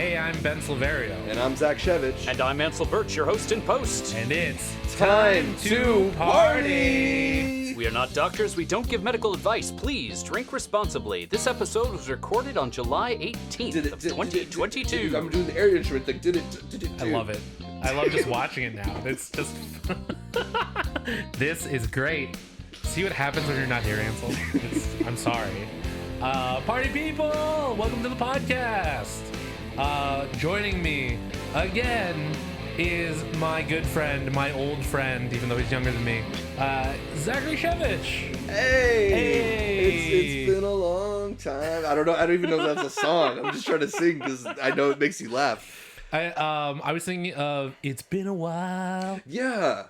Hey, I'm Ben Silverio. And I'm Zach Shevich. And I'm Ansel Birch, your host in post. And it's time to party! We are not doctors, we don't give medical advice. Please drink responsibly. This episode was recorded on July 18th of 2022. I'm doing the air instrument thing. Did it. I love it. I love just watching it now. It's just... This is great. See what happens when you're not here, Ansel? I'm sorry. Party people! Welcome to the podcast! Joining me again is my good friend, my old friend, even though he's younger than me, Zachary Shevich. Hey! It's been a long time. I don't even know if that's a song. I'm just trying to sing because I know it makes you laugh. I was thinking of It's Been a While. Yeah.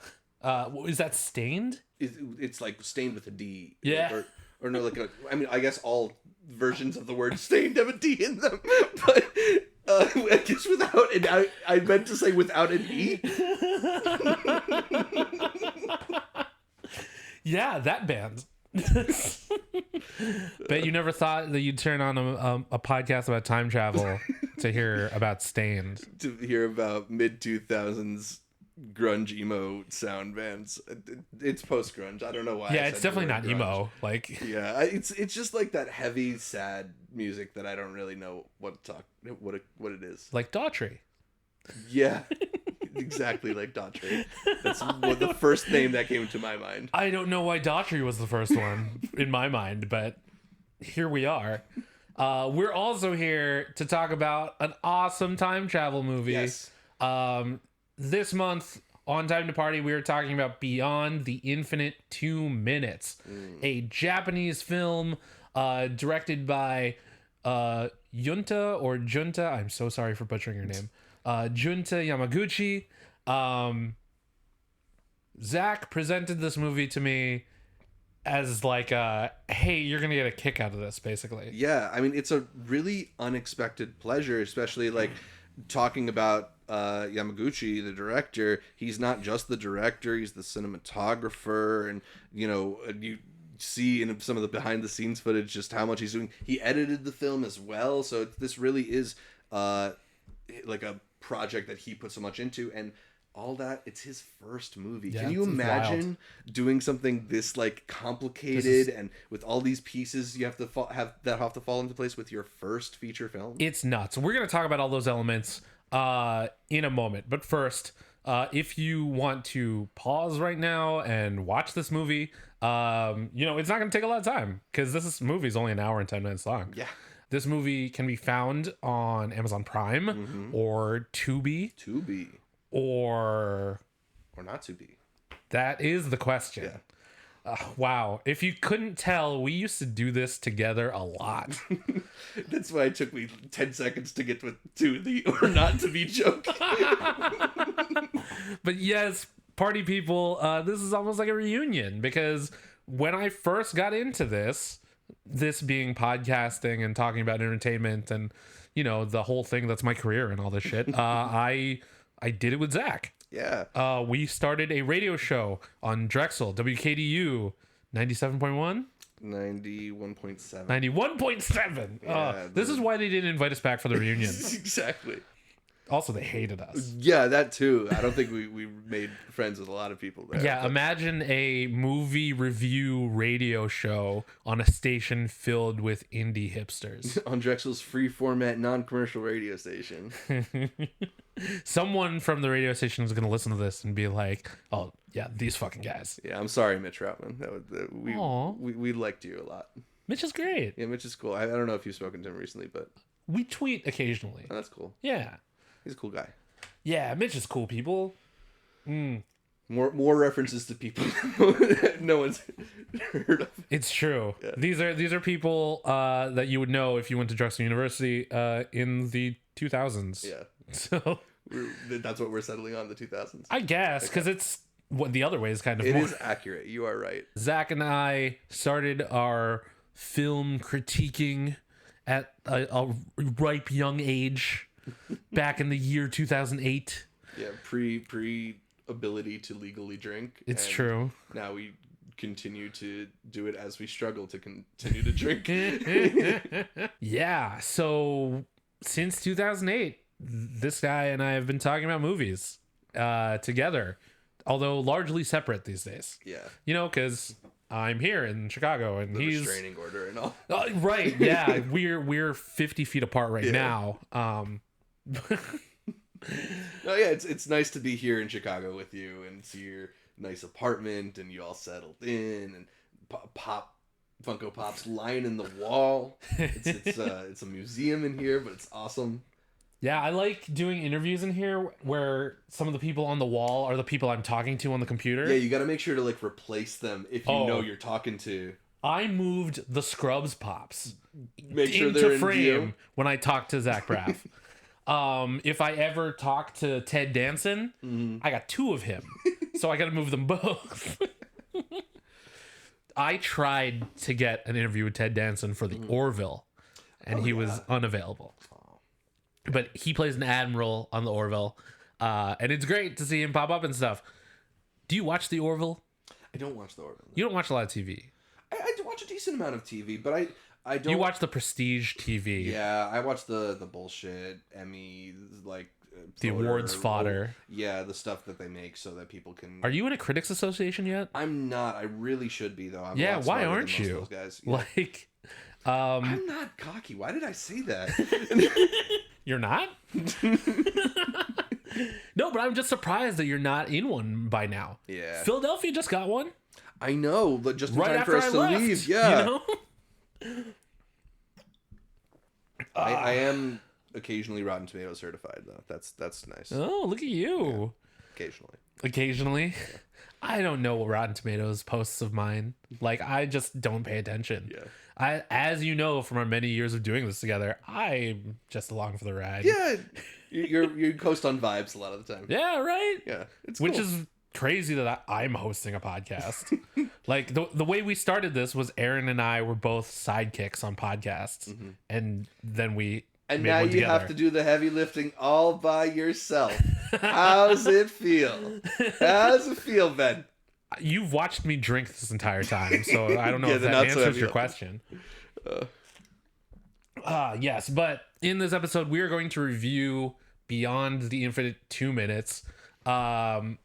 Is that Stained? It's like stained with a D. Yeah. Or no, like I guess all versions of the word stained have a D in them. But I guess without an I meant to say without an E. Yeah, that band. Bet you never thought that you'd turn on a podcast about time travel to hear about Stained. To hear about mid-2000s grunge emo sound bands. It's post-grunge. I don't know why. Yeah, it's definitely not grunge. Emo. Like, yeah, it's just like that heavy, sad music that I don't really know what it is. Like Daughtry. Yeah, exactly like Daughtry. That's the first name that came to my mind. I don't know why Daughtry was the first one in my mind, but here we are. We're also here to talk about an awesome time travel movie. Yes. This month on Time to Party, we are talking about Beyond the Infinite 2 Minutes, a Japanese film directed by Junta. I'm so sorry for butchering your name. Junta Yamaguchi. Zach presented this movie to me as like, hey, you're going to get a kick out of this, basically. Yeah, I mean, it's a really unexpected pleasure, especially like talking about Yamaguchi, the director. He's not just the director, he's the cinematographer, and you see in some of the behind the scenes footage just how much he's doing. He edited the film as well, so this really is like a project that he put so much into, and all that. It's his first movie. Yeah, can you imagine doing something this like complicated and with all these pieces you have to have to fall into place with your first feature film? It's nuts. We're going to talk about all those elements in a moment, but first, if you want to pause right now and watch this movie, it's not going to take a lot of time because this movie is only an hour and 10 minutes long. Yeah. This movie can be found on Amazon Prime or Tubi. Or not to be. That is the question. Yeah. Wow. If you couldn't tell, we used to do this together a lot. That's why it took me 10 seconds to get to the or not to be joke. But yes, party people, this is almost like a reunion because when I first got into this being podcasting and talking about entertainment and, the whole thing that's my career and all this shit, I did it with Zach. Yeah. We started a radio show on Drexel, WKDU 97.1? 91.7. 91.7. Yeah, this is why they didn't invite us back for the reunion. Exactly. Also, they hated us. Yeah, that too. I don't think we made friends with a lot of people there. Yeah, imagine a movie review radio show on a station filled with indie hipsters. On Drexel's free format, non-commercial radio station. Someone from the radio station is going to listen to this and be like, oh, yeah, these fucking guys. Yeah, I'm sorry, Mitch Routman. We liked you a lot. Mitch is great. Yeah, Mitch is cool. I don't know if you've spoken to him recently, but... We tweet occasionally. Oh, that's cool. Yeah. He's a cool guy. Yeah, Mitch is cool, people. More references to people no one's heard of. It's true. Yeah. These are people that you would know if you went to Drexel University in the 2000s. Yeah. So that's what we're settling on, the 2000s. I guess because it's what the other way is kind of. It more. is accurate. You are right. Zach and I started our film critiquing at a ripe young age back in the year 2008. Yeah, pre ability to legally drink. It's true. Now we continue to do it as we struggle to continue to drink. Yeah, so since 2008, this guy and I have been talking about movies together, although largely separate these days. Yeah. You know, because I'm here in Chicago and The he's restraining order and all. right. Yeah, we're 50 feet apart right now. No, yeah, it's nice to be here in Chicago with you and see your nice apartment and you all settled in and Funko Pop's lying in the wall. It's a museum in here, but it's awesome. Yeah, I like doing interviews in here where some of the people on the wall are the people I'm talking to on the computer. Yeah, you got to make sure to like replace them if you know you're talking to. I moved the Scrubs Pops Make sure into they're in frame view. when I talk to Zach Braff. If I ever talk to Ted Danson, I got 2 of him, so I got to move them both. I tried to get an interview with Ted Danson for the Orville, and he was unavailable. But he plays an admiral on the Orville, and it's great to see him pop up and stuff. Do you watch the Orville? I don't watch the Orville. You don't watch a lot of TV. I do watch a decent amount of TV, but I don't. You watch the Prestige TV. Yeah, I watch the bullshit Emmy like the awards fodder. Yeah, the stuff that they make so that people can. Are you in a critics association yet? I'm not. I really should be though. I'm yeah, a lot why smarter aren't than most you? of those guys. Yeah. Like, I'm not cocky. Why did I say that? You're not? No, but I'm just surprised that you're not in one by now. Yeah. Philadelphia just got one. I know, but just in Right time after for us I to left, leave. Yeah. You know? I am occasionally Rotten Tomatoes certified though. That's nice. Oh, look at you. Yeah. Occasionally. Yeah. I don't know Rotten Tomatoes posts of mine. Like, I just don't pay attention. Yeah. As you know from our many years of doing this together, I'm just along for the ride. Yeah. You coast on vibes a lot of the time. Yeah, right? Yeah. It's Which cool. is crazy that I'm hosting a podcast. Like, the way we started this was Aaron and I were both sidekicks on podcasts. And then we And made now one you together. have to do the heavy lifting all by yourself. How's it feel? How's it feel, Ben? You've watched me drink this entire time, so I don't know Yeah, if the that not so answers heavy your lifting. question. Yes, but in this episode, we are going to review Beyond the Infinite 2 Minutes. And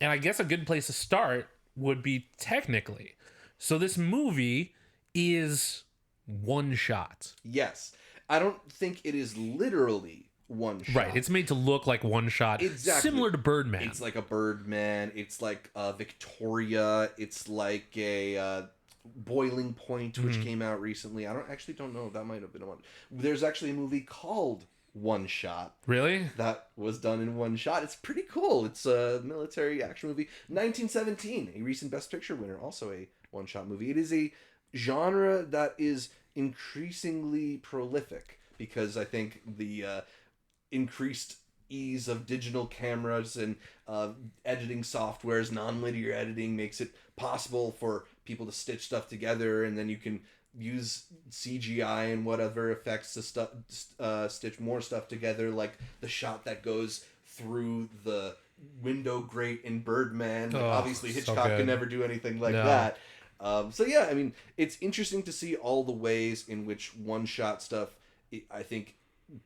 I guess a good place to start would be technically. So this movie is one shot. Yes. I don't think it is literally one shot. Right, it's made to look like one shot. Exactly. Similar to Birdman. It's like a Birdman. It's like Victoria. It's like a Boiling Point, which came out recently. I don't know. That might have been one. There's actually a movie called One Shot. Really? That was done in one shot. It's pretty cool. It's a military action movie. 1917, a recent Best Picture winner, also a one-shot movie. It is a genre that is increasingly prolific because I think the increased ease of digital cameras and editing softwares, non-linear editing makes it possible for people to stitch stuff together, and then you can use CGI and whatever effects to stitch more stuff together, like the shot that goes through the window grate in Birdman. Like, obviously Hitchcock could never do anything like that. So yeah, I mean, it's interesting to see all the ways in which one-shot stuff, I think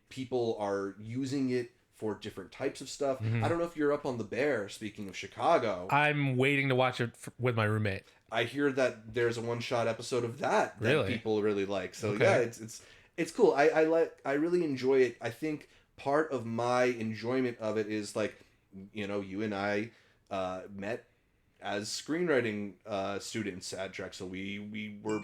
people are using it for different types of stuff. I don't know if you're up on The Bear, speaking of Chicago. I'm waiting to watch it with my roommate. I hear that there's a one-shot episode of that people really like. So Okay. yeah, it's cool. I really enjoy it. I think part of my enjoyment of it is like, you know, you and I met as screenwriting students at Drexel. We were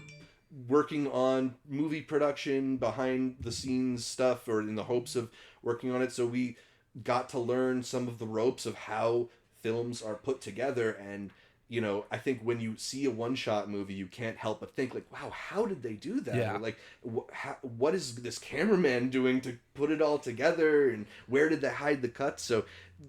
working on movie production, behind the scenes stuff, or in the hopes of working on it. So we got to learn some of the ropes of how films are put together. And, you know, I think when you see a one-shot movie, you can't help but think like, wow, how did they do that? Yeah. Or like, what is this cameraman doing to put it all together? And where did they hide the cuts? So,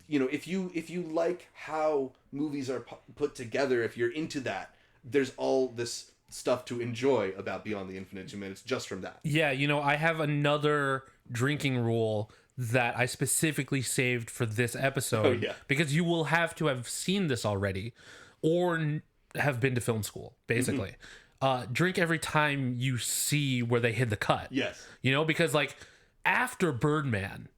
you know, if you like how movies are put together, if you're into that, there's all this stuff to enjoy about Beyond the Infinite 2 Minutes just from that. Yeah, you know, I have another drinking rule that I specifically saved for this episode. Oh, yeah. Because you will have to have seen this already or have been to film school, basically. Drink every time you see where they hid the cut. Yes. You know, because like after Birdman,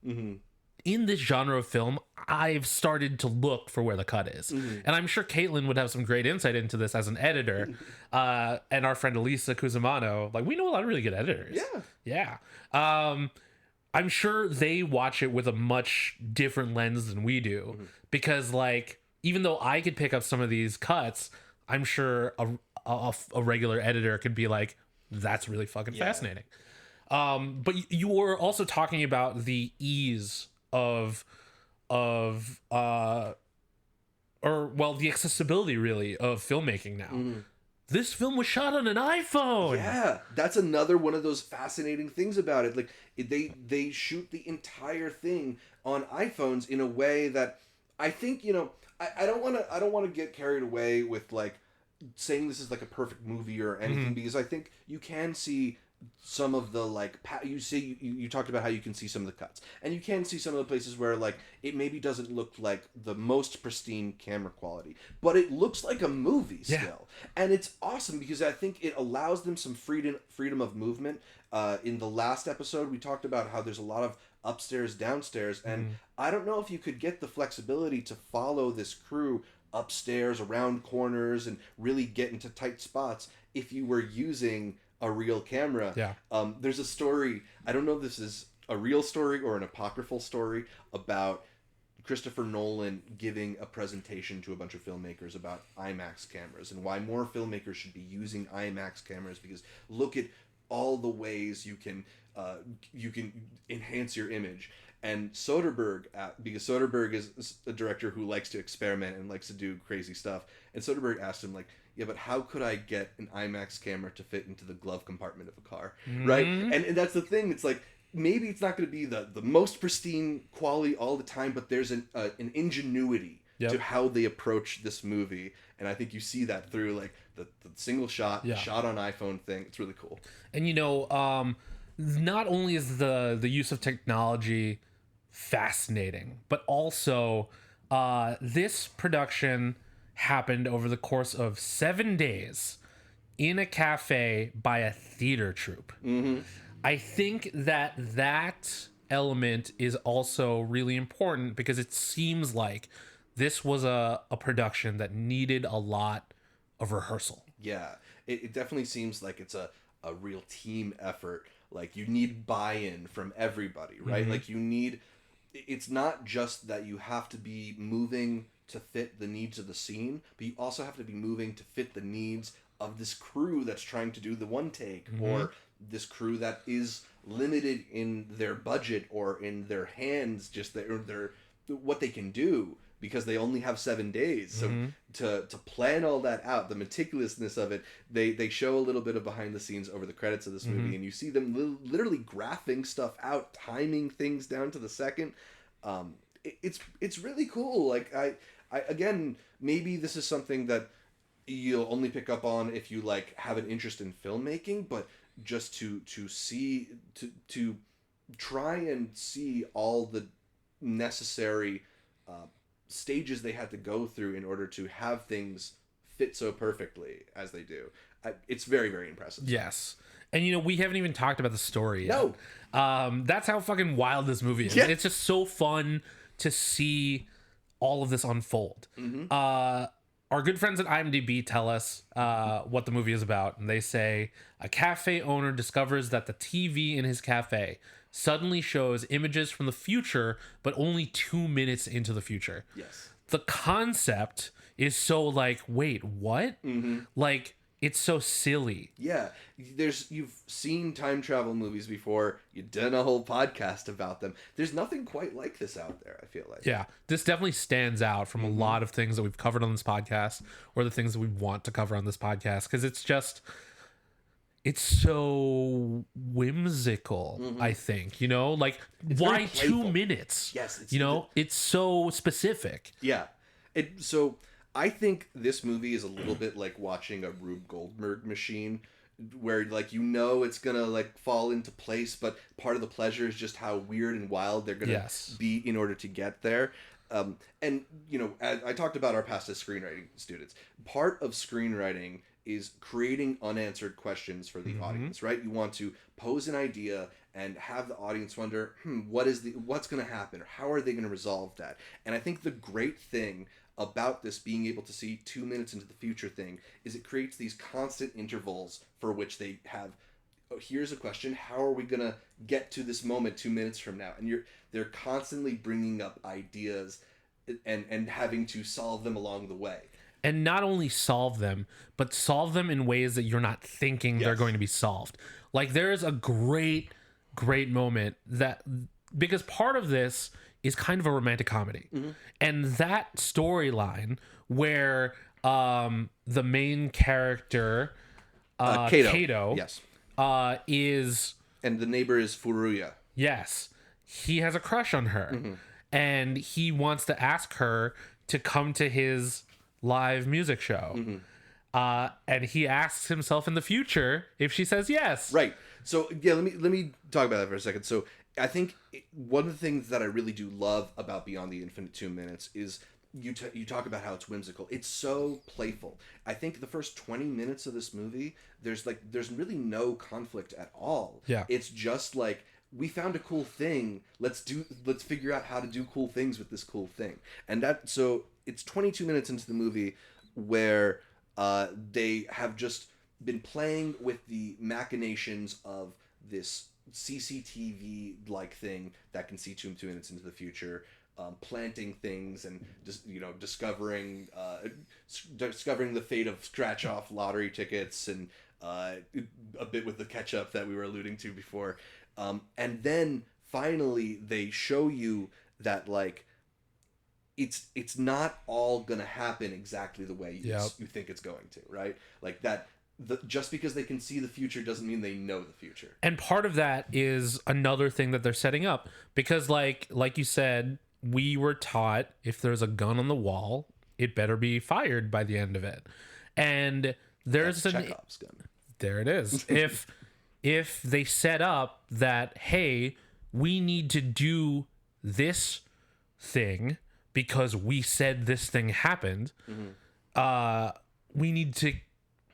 in this genre of film, I've started to look for where the cut is. And I'm sure Caitlin would have some great insight into this as an editor. And our friend Elisa Cusimano, like, we know a lot of really good editors. Yeah. I'm sure they watch it with a much different lens than we do. Because, like, even though I could pick up some of these cuts, I'm sure a regular editor could be like, that's really fucking fascinating. But you were also talking about the ease the accessibility really of filmmaking now. This film was shot on an iPhone. Yeah, that's another one of those fascinating things about it. Like, they shoot the entire thing on iPhones in a way that I think, you know, I don't want to get carried away with like saying this is like a perfect movie or anything, because I think you can see some of the like you talked about how you can see some of the cuts, and you can see some of the places where like it maybe doesn't look like the most pristine camera quality, but it looks like a movie still. And it's awesome because I think it allows them some freedom of movement. In the last episode we talked about how there's a lot of upstairs downstairs, and I don't know if you could get the flexibility to follow this crew upstairs around corners and really get into tight spots if you were using a real camera. There's a story, I don't know if this is a real story or an apocryphal story, about Christopher Nolan giving a presentation to a bunch of filmmakers about IMAX cameras and why more filmmakers should be using IMAX cameras, because look at all the ways you can enhance your image. And Soderbergh, because Soderbergh is a director who likes to experiment and likes to do crazy stuff, and Soderbergh asked him, like, yeah, but how could I get an IMAX camera to fit into the glove compartment of a car, right? And that's the thing. It's like, maybe it's not going to be the most pristine quality all the time, but there's an ingenuity to how they approach this movie, and I think you see that through like the single shot, shot on iPhone thing. It's really cool. And you know, not only is the use of technology fascinating, but also this production happened over the course of 7 days in a cafe by a theater troupe. I think that element is also really important because it seems like this was a production that needed a lot of rehearsal. Yeah, it definitely seems like it's a real team effort. Like, you need buy-in from everybody, right? Like, it's not just that you have to be moving to fit the needs of the scene, but you also have to be moving to fit the needs of this crew that's trying to do the one take, or this crew that is limited in their budget or in their hands, just their what they can do, because they only have 7 days. So to plan all that out, the meticulousness of it, they show a little bit of behind the scenes over the credits of this movie, and you see them literally graphing stuff out, timing things down to the second. It's really cool. Like, I again, maybe this is something that you'll only pick up on if you like have an interest in filmmaking, but just to try and see all the necessary stages they had to go through in order to have things fit so perfectly as they do. It's very, very impressive. Yes. And you know, we haven't even talked about the story yet. No. That's how fucking wild this movie is. Yeah. It's just so fun to see all of this unfold. Our good friends at IMDb tell us what the movie is about, and they say a cafe owner discovers that the TV in his cafe suddenly shows images from the future, but only 2 minutes into the future. Yes. The concept is so like, wait, what? Like, it's so silly. Yeah, you've seen time travel movies before. You've done a whole podcast about them. There's nothing quite like this out there, I feel like. Yeah, this definitely stands out from a lot of things that we've covered on this podcast, or the things that we want to cover on this podcast, because it's so whimsical. I think, you know, like, why 2 minutes? Yes, it's so specific. Yeah, so I think this movie is a little bit like watching a Rube Goldberg machine, where like, you know, it's gonna like fall into place, but part of the pleasure is just how weird and wild they're gonna be in order to get there. And you know, I talked about our past as screenwriting students. Part of screenwriting is creating unanswered questions for the audience, right? You want to pose an idea and have the audience wonder, what's going to happen, or how are they going to resolve that? And I think the great thing about this being able to see 2 minutes into the future thing is it creates these constant intervals for which they have, oh, here's a question, how are we going to get to this moment 2 minutes from now? And they're constantly bringing up ideas and having to solve them along the way. And not only solve them, but solve them in ways that you're not thinking they're going to be solved. Like, there's a great moment that, because part of this is kind of a romantic comedy. And that storyline where the main character, Kato, yes, is... And the neighbor is Furuya. Yes. He has a crush on her. And he wants to ask her to come to his live music show. And he asks himself in the future if she says yes. Right. So yeah, let me talk about that for a second. So I think one of the things that I really do love about Beyond the Infinite 2 Minutes is you talk about how it's whimsical. It's so playful. I think the first 20 minutes of this movie, there's really no conflict at all. Yeah. It's just like, we found a cool thing. Let's figure out how to do cool things with this cool thing. And so it's 22 minutes into the movie where they have just been playing with the machinations of this CCTV-like thing that can see 2 minutes into the future, planting things and just discovering the fate of scratch-off lottery tickets, and a bit with the catch-up that we were alluding to before. And then finally they show you that, like, it's not all gonna happen exactly the way you think it's going to, right? Like that. Just because they can see the future doesn't mean they know the future. And part of that is another thing that they're setting up, because like you said, we were taught if there's a gun on the wall, it better be fired by the end of it. And there's Chekhov's gun. There it is. if they set up that, hey, we need to do this thing because we said this thing happened, we need to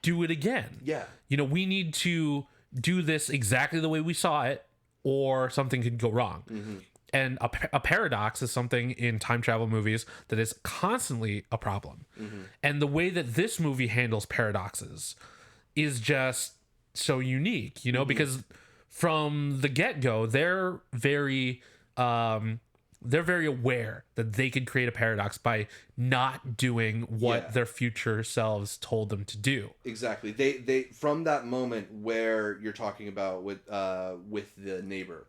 do it again. Yeah. We need to do this exactly the way we saw it, or something could go wrong. And a paradox is something in time travel movies that is constantly a problem. And the way that this movie handles paradoxes is just so unique, because from the get-go, they're very aware that they could create a paradox by not doing what their future selves told them to do. Exactly. They from that moment where you're talking about with the neighbor,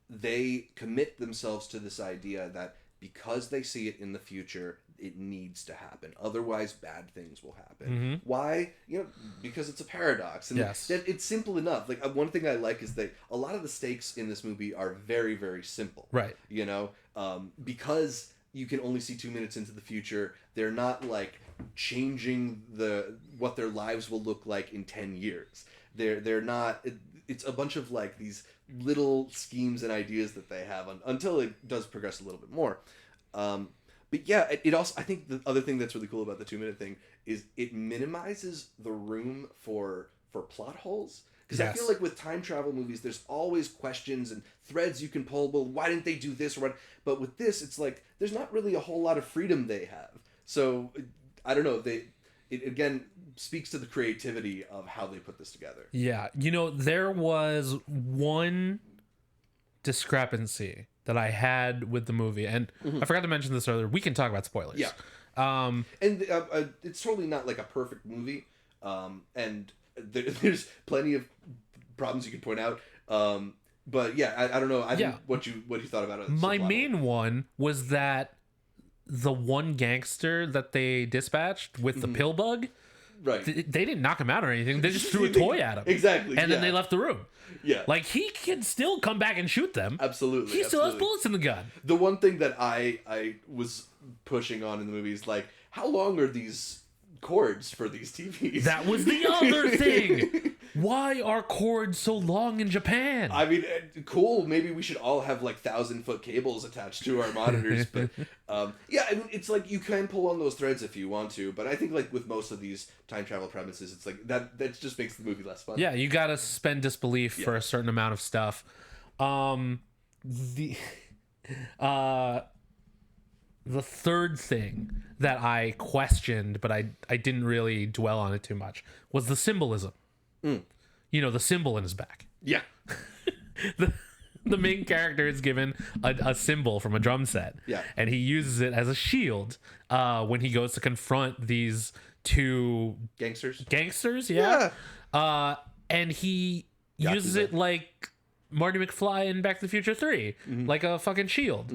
they commit themselves to this idea that because they see it in the future, it needs to happen. Otherwise, bad things will happen. Why? Because it's a paradox. And it's simple enough. Like, one thing I like is that a lot of the stakes in this movie are very, very simple. Right. Because you can only see 2 minutes into the future, they're not like changing what their lives will look like in 10 years. They're not. It's a bunch of like these little schemes and ideas that they have until it does progress a little bit more. But yeah, it also, I think the other thing that's really cool about the 2 minute thing is it minimizes the room for plot holes. Because I feel like with time travel movies, there's always questions and threads you can pull. Well, why didn't they do this? But with this, it's like there's not really a whole lot of freedom they have. So I don't know. It again speaks to the creativity of how they put this together. Yeah, there was one discrepancy that I had with the movie, and I forgot to mention this earlier. We can talk about spoilers. Yeah. And it's totally not like a perfect movie. And there's plenty of problems you can point out. But yeah, I don't know. I think what you thought about it. My main one was that the one gangster that they dispatched with the pill bug, right? They didn't knock him out or anything. They just threw a toy at him. Exactly. And then they left the room. Yeah. Like, he can still come back and shoot them. Absolutely. He still has bullets in the gun. The one thing that I was pushing on in the movie is like, how long are these cords for these TVs? That was the other thing. Why are cords so long in Japan? I mean, cool. Maybe we should all have like 1,000-foot cables attached to our monitors. But yeah, I mean, it's like you can pull on those threads if you want to. But I think like with most of these time travel premises, it's like that just makes the movie less fun. Yeah, you gotta suspend disbelief for a certain amount of stuff. The third thing that I questioned, but I didn't really dwell on it too much, was the symbolism. You know, the symbol in his back. Yeah. The main character is given a symbol from a drum set. Yeah. And he uses it as a shield when he goes to confront these two Gangsters, yeah. And he uses it like Marty McFly in Back to the Future 3, like a fucking shield.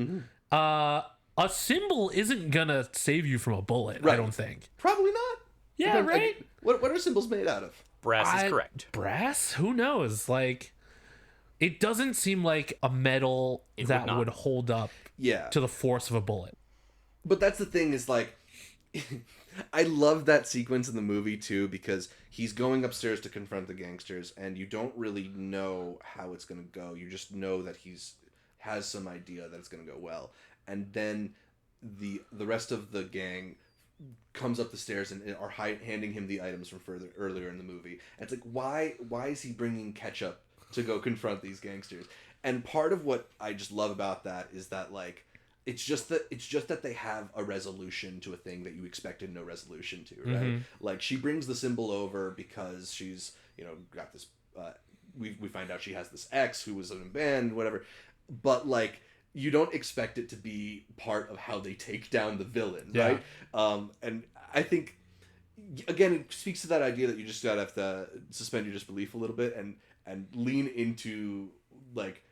A symbol isn't gonna save you from a bullet, I don't think. Probably not. Yeah, right? What are symbols made out of? Brass is correct. Brass? Who knows? Like, it doesn't seem like a metal that would hold up to the force of a bullet. But that's the thing is like, I love that sequence in the movie too, because he's going upstairs to confront the gangsters and you don't really know how it's going to go. You just know that has some idea that it's going to go well. And then the rest of the gang comes up the stairs and are handing him the items from earlier in the movie. And it's like, why is he bringing ketchup to go confront these gangsters? And part of what I just love about that is that like it's just that they have a resolution to a thing that you expected no resolution to, right? Like she brings the symbol over because she's, you know, got this we find out she has this ex who was in a band, whatever. But like you don't expect it to be part of how they take down the villain, right? And I think, again, it speaks to that idea that you just gotta have to suspend your disbelief a little bit and lean into like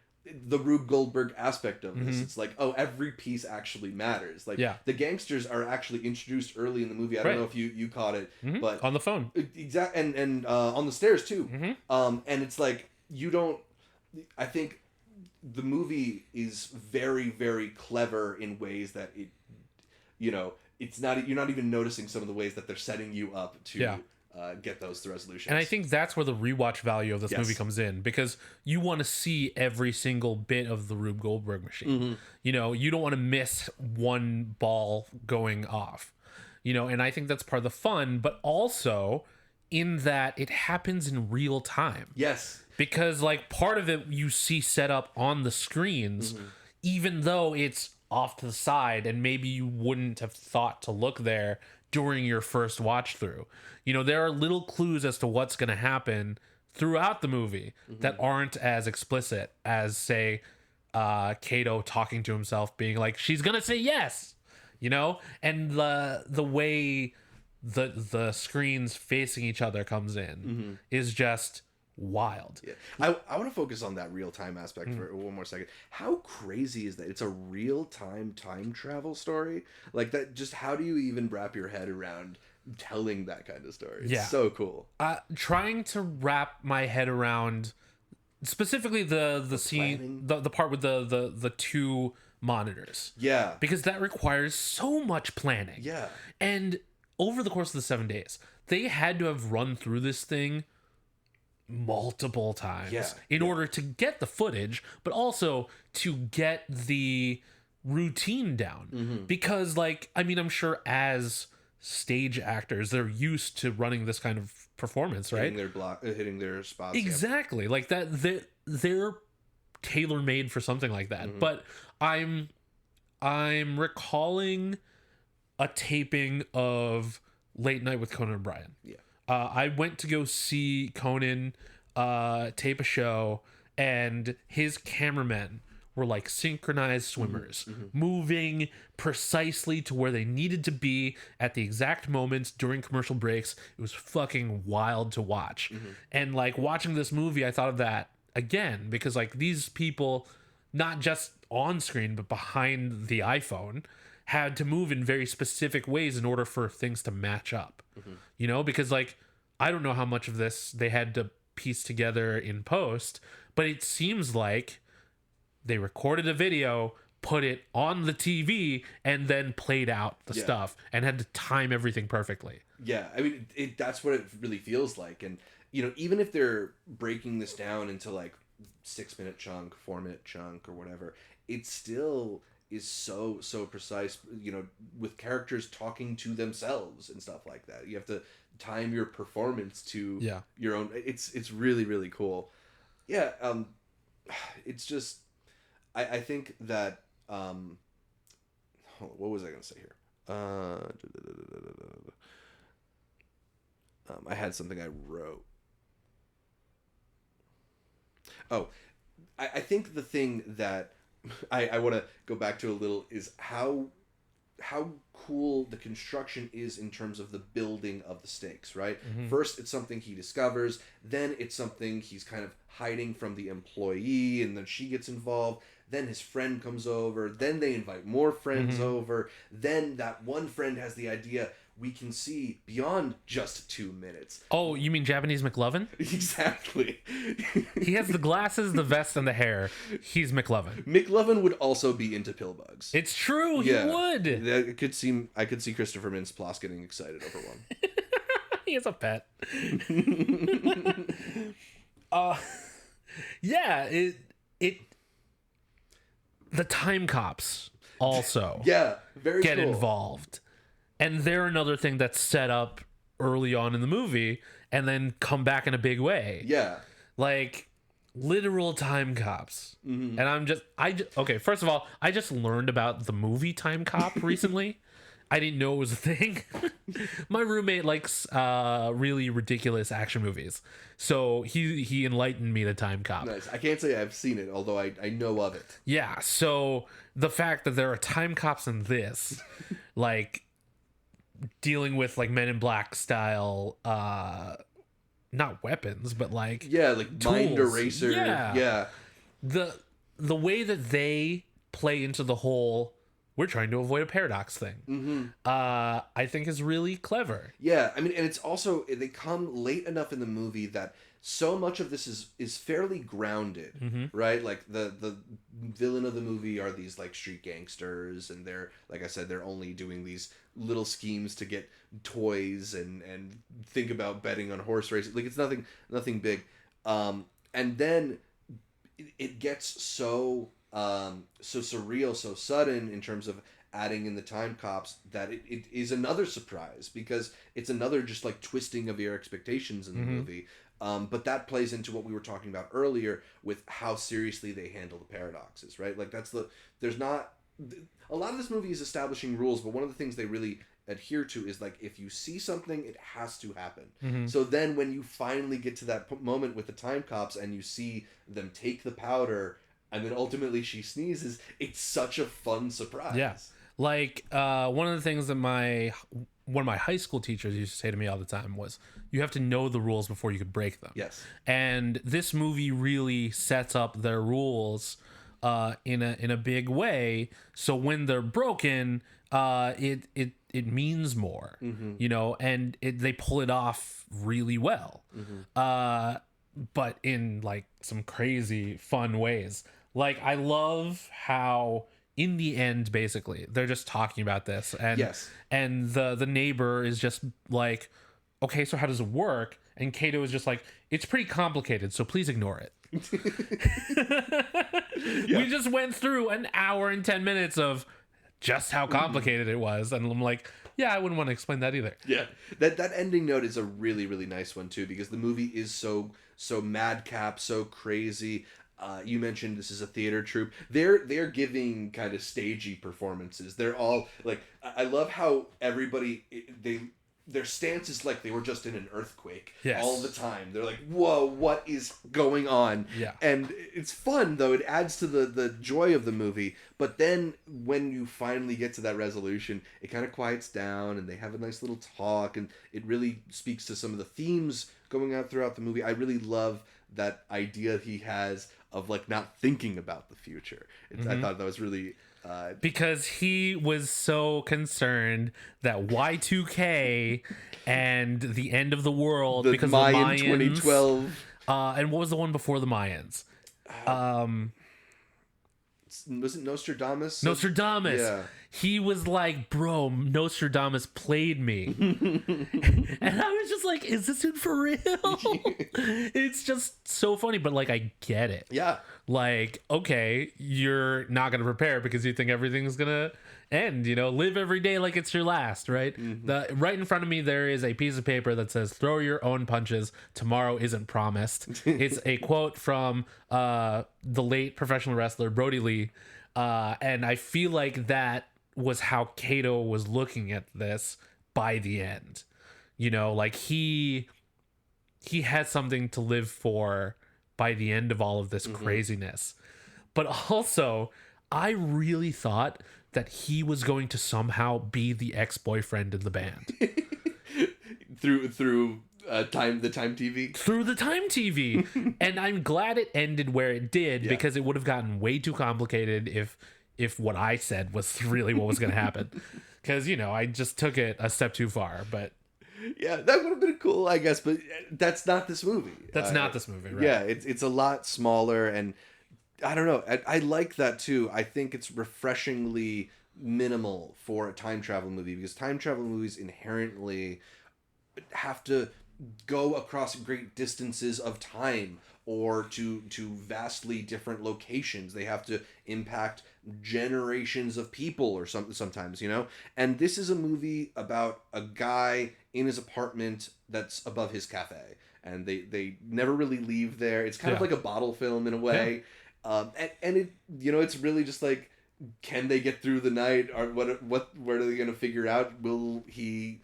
the Rube Goldberg aspect of this. It's like, oh, every piece actually matters. Like the gangsters are actually introduced early in the movie. I don't know if you caught it, but on the phone, and on the stairs too. And it's like you don't. I think the movie is very, very clever in ways that it, you know, it's not, you're not even noticing some of the ways that they're setting you up to get those resolutions. And I think that's where the rewatch value of this movie comes in, because you want to see every single bit of the Rube Goldberg machine. You know, you don't want to miss one ball going off, you know, and I think that's part of the fun, but also in that it happens in real time. Yes. Because, like, part of it you see set up on the screens, even though it's off to the side and maybe you wouldn't have thought to look there during your first watch through. You know, there are little clues as to what's going to happen throughout the movie that aren't as explicit as, say, Kato talking to himself, being like, she's going to say yes, you know? And the way the screens facing each other comes in is just wild. I want to focus on that real-time aspect for one more second. How crazy is that? It's a real-time time travel story. Like that, just how do you even wrap your head around telling that kind of story? It's so cool. Trying to wrap my head around specifically the scene, the part with the two monitors. Yeah. Because that requires so much planning. Yeah. And over the course of the 7 days, they had to have run through this thing multiple times in order to get the footage, but also to get the routine down. Because, like, I mean, I'm sure as stage actors, they're used to running this kind of performance, right? Hitting their spots. Exactly. Like that, they're tailor-made for something like that. But I'm recalling a taping of Late Night with Conan O'Brien. I went to go see Conan tape a show, and his cameramen were like synchronized swimmers, moving precisely to where they needed to be at the exact moments during commercial breaks. It was fucking wild to watch. And like watching this movie, I thought of that again, because like these people, not just on screen, but behind the iPhone, had to move in very specific ways in order for things to match up. You know, because like, I don't know how much of this they had to piece together in post, but it seems like they recorded a video, put it on the TV, and then played out the stuff and had to time everything perfectly. Yeah, I mean, that's what it really feels like. And, even if they're breaking this down into like 6-minute chunk, 4-minute chunk, or whatever, it still is so precise, with characters talking to themselves and stuff like that. You have to time your performance to your own. It's really, really cool. Yeah. It's just, I think that, what was I going to say here? I had something I wrote. Oh, I think the thing that I want to go back to a little is how cool the construction is in terms of the building of the stakes, right? Mm-hmm. First, it's something he discovers. Then it's something he's kind of hiding from the employee, and then she gets involved. Then his friend comes over. Then they invite more friends over. Then that one friend has the idea, we can see beyond just 2 minutes. Oh, you mean Japanese McLovin? Exactly. He has the glasses, the vest, and the hair. He's McLovin. McLovin would also be into pill bugs. It's true. He would. I could see Christopher Mintz-Plasse getting excited over one. He has a pet. Yeah. It. The time cops also. Very get cool. involved. And they're another thing that's set up early on in the movie and then come back in a big way. Yeah. Like literal time cops. Mm-hmm. And okay, first of all, I just learned about the movie Time Cop recently. I didn't know it was a thing. My roommate likes really ridiculous action movies. So he enlightened me to Time Cop. Nice. I can't say I've seen it, although I know of it. Yeah, so the fact that there are time cops in this, like dealing with like Men in Black style not weapons, but like like tools. mind eraser. Yeah. The way that they play into the whole we're trying to avoid a paradox thing, I think is really clever. Yeah, I mean, and it's also, they come late enough in the movie that so much of this is fairly grounded, right? Like the villain of the movie are these like street gangsters, and they're, like I said, they're only doing these little schemes to get toys and think about betting on horse races. Like it's nothing big. And then it gets so surreal, so sudden in terms of adding in the time cops that it is another surprise, because it's another just like twisting of your expectations in the movie. But that plays into what we were talking about earlier with how seriously they handle the paradoxes, right? Like there's not a lot of this movie is establishing rules, but one of the things they really adhere to is like, if you see something, it has to happen. So then when you finally get to that moment with the time cops and you see them take the powder and then ultimately she sneezes, it's such a fun surprise. Yeah. Like one of the things that one of my high school teachers used to say to me all the time was, you have to know the rules before you could break them. Yes. And this movie really sets up their rules in a big way, so when they're broken, it means more, and they pull it off really well, but in like some crazy fun ways. Like I love how in the end, basically, they're just talking about this, and the neighbor is just like, okay, so how does it work? And Kato is just like, it's pretty complicated, so please ignore it. We just went through an hour and 10 minutes of just how complicated it was, and I'm like, yeah, I wouldn't want to explain that either. Yeah, that ending note is a really, really nice one too, because the movie is so madcap, so crazy. You mentioned this is a theater troupe. They're giving kind of stagey performances. They're all like, I love how everybody their stance is like they were just in an earthquake all the time. They're like, whoa, what is going on? Yeah. And it's fun, though. It adds to the joy of the movie. But then when you finally get to that resolution, it kind of quiets down and they have a nice little talk, and it really speaks to some of the themes going out throughout the movie. I really love that idea he has of like not thinking about the future. I thought that was really... because he was so concerned that Y2K and the end of the world, because Mayan of the Mayans, 2012. And what was the one before the Mayans? Was it Nostradamus? Nostradamus. Yeah. He was like, bro, Nostradamus played me. And I was just like, is this dude for real? It's just so funny, but like, I get it. Yeah. Like, okay, you're not going to prepare because you think everything's going to end, live every day like it's your last, right? Right in front of me, there is a piece of paper that says, throw your own punches. Tomorrow isn't promised. It's a quote from the late professional wrestler, Brody Lee. And I feel like that was how Kato was looking at this by the end. Like he had something to live for by the end of all of this craziness. But also, I really thought that he was going to somehow be the ex-boyfriend in the band. through the Time TV. Through the Time TV. And I'm glad it ended where it did, because it would have gotten way too complicated if what I said was really what was going to happen. Because, I just took it a step too far, but... Yeah, that would have been cool, I guess, but that's not this movie. That's not this movie, right? Yeah, it's a lot smaller, and I don't know. I like that too. I think it's refreshingly minimal for a time travel movie, because time travel movies inherently have to go across great distances of time or to vastly different locations. They have to impact generations of people or sometimes, And this is a movie about a guy in his apartment that's above his cafe, and they never really leave there. It's kind of like a bottle film in a way. And it, it's really just like, can they get through the night, or what are they going to figure out? Will he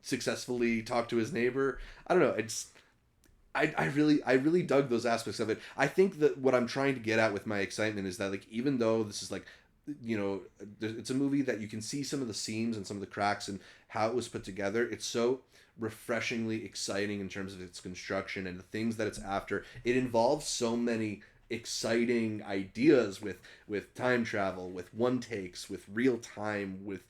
successfully talk to his neighbor? I don't know. I really dug those aspects of it. I think that what I'm trying to get at with my excitement is that, like, even though this is like, it's a movie that you can see some of the seams and some of the cracks and how it was put together, it's so refreshingly exciting in terms of its construction and the things that it's after. It involves so many exciting ideas with time travel, with one takes, with real time, with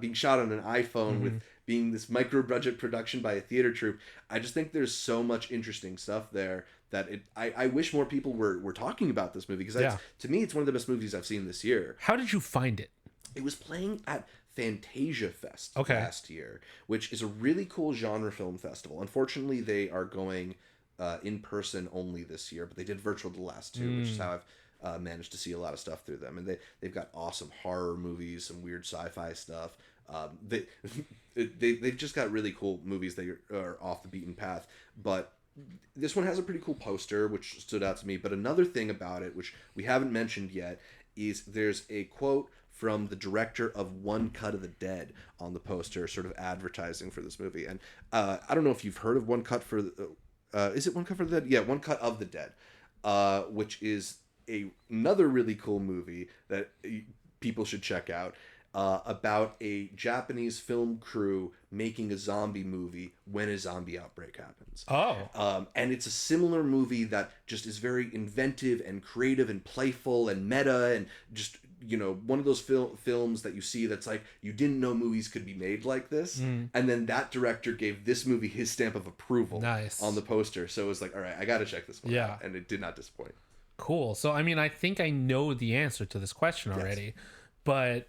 being shot on an iPhone, with being this micro budget production by a theater troupe. I just think there's so much interesting stuff there that I wish more people were talking about this movie, because to me it's one of the best movies I've seen this year. How did you find it? It was playing at Fantasia Fest last year, which is a really cool genre film festival. Unfortunately, they are going in person only this year, but they did virtual the last two, which is how I've managed to see a lot of stuff through them. And they've got awesome horror movies, some weird sci-fi stuff. They've just got really cool movies that are off the beaten path. But this one has a pretty cool poster, which stood out to me. But another thing about it, which we haven't mentioned yet, is there's a quote from the director of One Cut of the Dead on the poster, sort of advertising for this movie. And I don't know if you've heard of One Cut for the... is it One Cut for the Dead? Yeah, One Cut of the Dead, which is another really cool movie that people should check out, about a Japanese film crew making a zombie movie when a zombie outbreak happens. And it's a similar movie that just is very inventive and creative and playful and meta, and just, one of those films that you see that's like, you didn't know movies could be made like this. And then that director gave this movie his stamp of approval on the poster. So it was like, all right, I got to check this one out. And it did not disappoint. Cool. So, I mean, I think I know the answer to this question already, but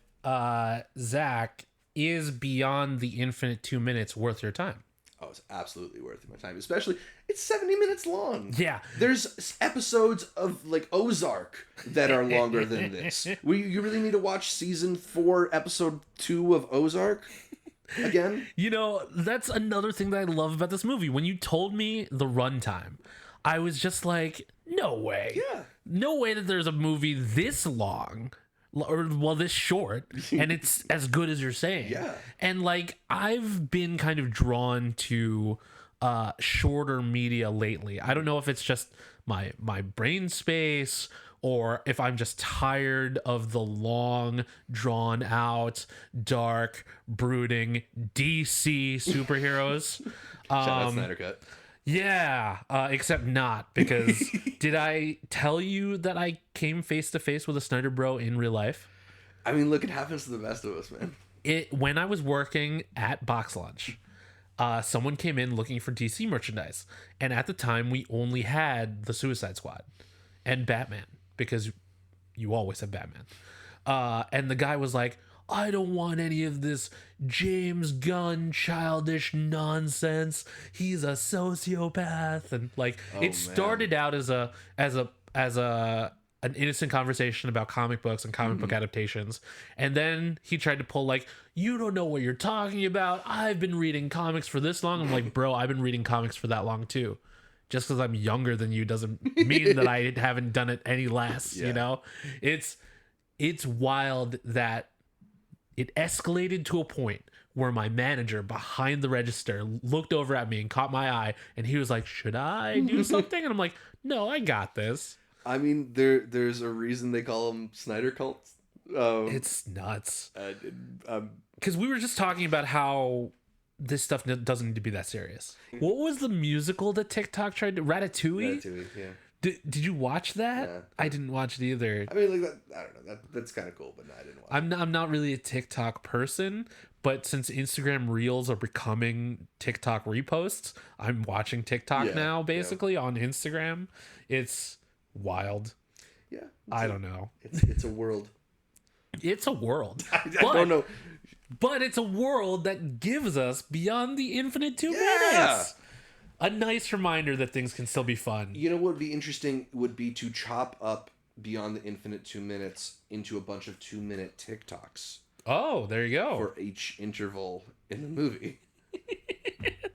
Zach, is Beyond the Infinite 2 minutes worth your time? Oh, it's absolutely worth my time. Especially, it's 70 minutes long. Yeah. There's episodes of, like, Ozark that are longer than this. You really need to watch season 4, episode 2 of Ozark again? That's another thing that I love about this movie. When you told me the runtime, I was just like, no way. Yeah. No way that there's a movie this long, or this short, and it's as good as you're saying. Yeah. And like, I've been kind of drawn to shorter media lately. I don't know if it's just my brain space, or if I'm just tired of the long, drawn out, dark, brooding DC superheroes. Shout out Snyder Cut. Yeah, except not, because did I tell you that I came face to face with a Snyder bro in real life? I mean, look, it happens to the best of us, man. When I was working at Box Lunch, someone came in looking for DC merchandise, and at the time we only had the Suicide Squad and Batman, because you always have Batman. And the guy was like, I don't want any of this James Gunn childish nonsense. He's a sociopath. And like, it started out as an innocent conversation about comic books and comic book adaptations. And then he tried to pull like, you don't know what you're talking about. I've been reading comics for this long. I'm like, bro, I've been reading comics for that long too. Just because I'm younger than you doesn't mean that I haven't done it any less. You know, it's wild that it escalated to a point where my manager behind the register looked over at me and caught my eye, and he was like, should I do something? And I'm like, no, I got this. I mean, there's a reason they call them Snyder cults. It's nuts. Because we were just talking about how this stuff doesn't need to be that serious. What was the musical that TikTok tried to... Ratatouille? Ratatouille, yeah. Did you watch that? Yeah. I didn't watch it either. I mean, like that. I don't know. That's kind of cool, but no, I didn't watch. I'm not really a TikTok person, but since Instagram Reels are becoming TikTok reposts, I'm watching TikTok now. Basically on Instagram, it's wild. Yeah, I don't know. It's a world. It's a world. I don't know. But it's a world that gives us Beyond the Infinite 2 minutes. A nice reminder that things can still be fun. You know what would be interesting would be to chop up Beyond the Infinite 2 minutes into a bunch of 2-minute TikToks. Oh, there you go. For each interval in the movie.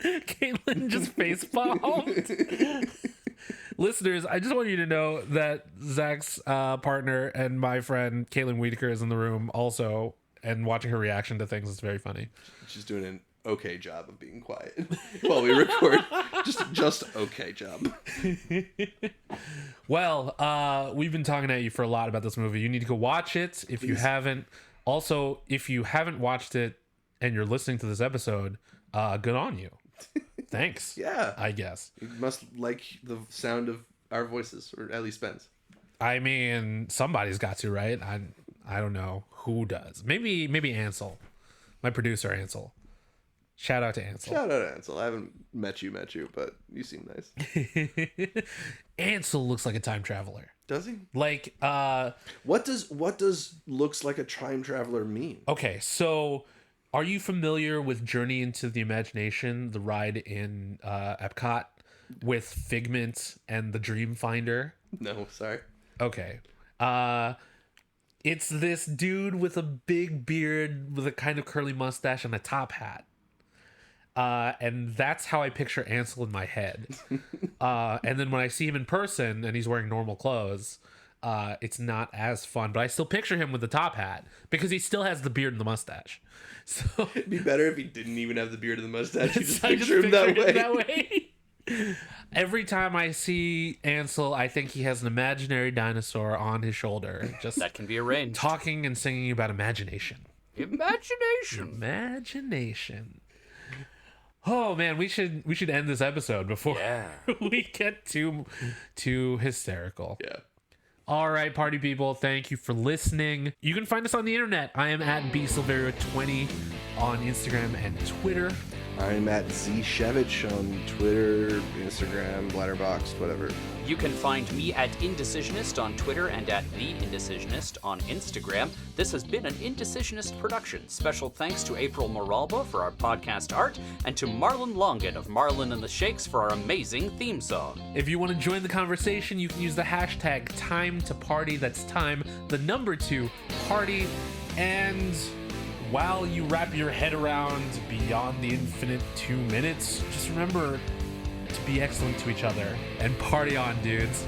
Caitlin just face palmed. Listeners, I just want you to know that Zach's partner and my friend Caitlin Wiedeker is in the room also, and watching her reaction to things is very funny. She's doing an okay job of being quiet while we record. just okay job. Well, we've been talking at you for a lot about this movie. You need to go watch it if you haven't. Also, if you haven't watched it and you're listening to this episode, good on you. Thanks. Yeah. I guess. You must like the sound of our voices, or at least Ben's. I mean, somebody's got to, right? I don't know who does. Maybe Ansel, my producer Ansel. Shout out to Ansel. Shout out to Ansel. I haven't met you, but you seem nice. Ansel looks like a time traveler. Does he? Like, what does looks like a time traveler mean? Okay, so are you familiar with Journey into the Imagination, the ride in Epcot with Figment and the Dream Finder? No, sorry. Okay. It's this dude with a big beard with a kind of curly mustache and a top hat. And that's how I picture Ansel in my head. And then when I see him in person and he's wearing normal clothes, it's not as fun. But I still picture him with the top hat because he still has the beard and the mustache. So it'd be better if he didn't even have the beard and the mustache. You just picture him that way. Every time I see Ansel, I think he has an imaginary dinosaur on his shoulder. Just that can be arranged. Talking and singing about imagination. Imagination. Oh man, we should end this episode before we get too hysterical. Yeah. All right, party people, thank you for listening. You can find us on the internet. I am at Silverio20 on Instagram and Twitter. I'm at Z Shevich on Twitter, Instagram, Letterboxd, whatever. You can find me at Indecisionist on Twitter and at The Indecisionist on Instagram. This has been an Indecisionist production. Special thanks to April Moralba for our podcast art and to Marlon Longan of Marlon and the Shakes for our amazing theme song. If you want to join the conversation, you can use the hashtag #TimeToParty. That's time, the number 2, party. And while you wrap your head around Beyond the Infinite 2 minutes, just remember to be excellent to each other and party on, dudes.